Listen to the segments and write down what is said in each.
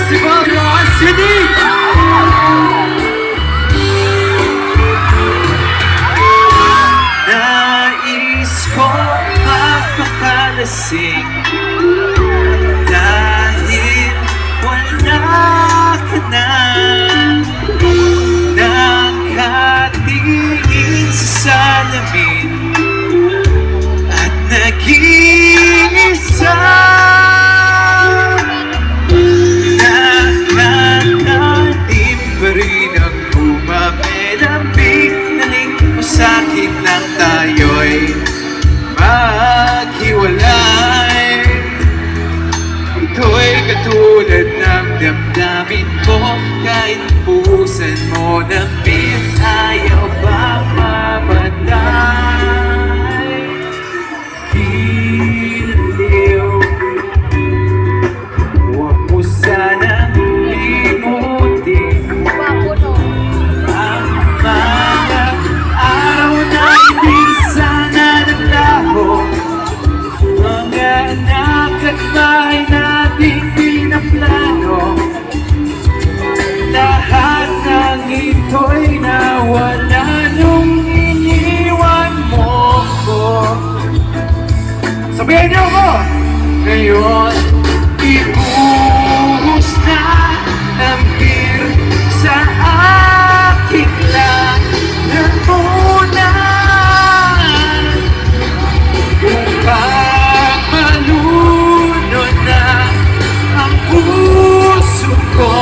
Festival Roa City! Nais ko magpakalasing dahil wala ka na. Nakatingin sa salamin at nag-iisa. Nakakalim pa rin ang kumapelapit. Naling mo sa'kin lang tayo'y maghiwalay. Ito'y katulad ng damdamin ko, kahit pusan mo na ayaw ba mamatay? Giliw, huwag mo sanang limutin ang mga araw na hindi sana naglaho, mga anak at bahay nating pinaplano. Lahat ng ito'y nawala nung iniwan mo ko. Sabihin niyo ko! Ngayon, ibuhos na ang beer sa aking lalamunan. Upang malunod na ang puso ko.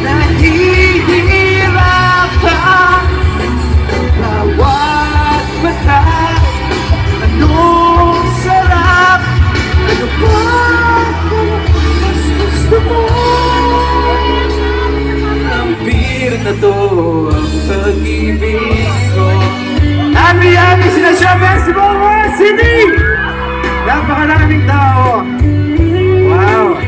Nahihirapan bawat mata. Anong sarap? Ano ba mas gusto mo? Ang beer na to ang pag-ibig ko. Happy sila siya Festival Roa City! Napakaraming tao. Wow!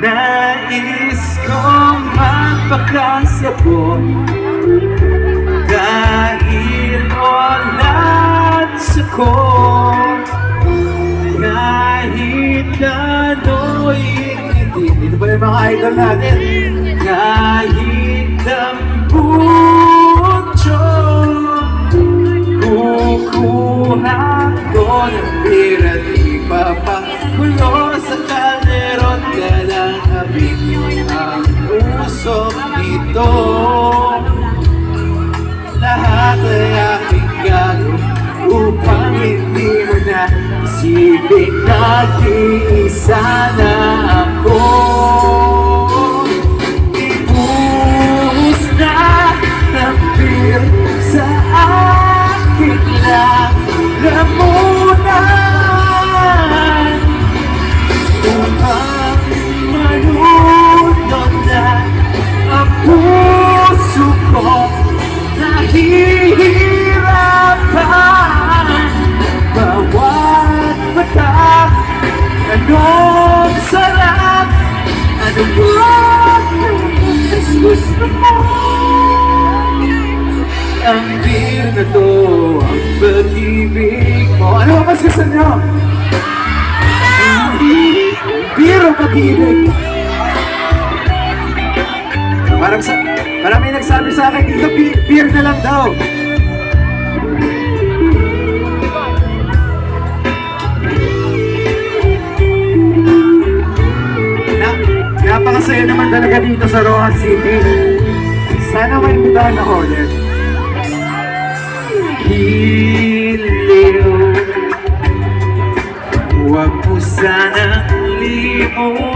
Nais kong magpakasabot dahil walat sa ko. Kahit ano'y hindi. Ito pa yung mga idol natin. Kahit ang puso, kukuha ko ng pera, di papakulo sa kalderot. Dalang habig ang usok nito. Lahat ay aking gagawin upang hindi mo na isipin nag-iisa na ako. Ibuhos na ng beer sa aking lalamunan. Upang malunod na ang puso ko. Nahihirapan bawat mata. Anong sarap? Ano ba mas gusto mo? Ang beer na to ang pag-ibig mo. Ano ba mas gusto nyo? Beer o pag-ibig? Parang may nagsabi sa akin dito, beer na lang daw. Napakasaya naman talaga dito sa Roa City. Sana may imbitahan ako ulit. Giliw, huwag mo sanang limutin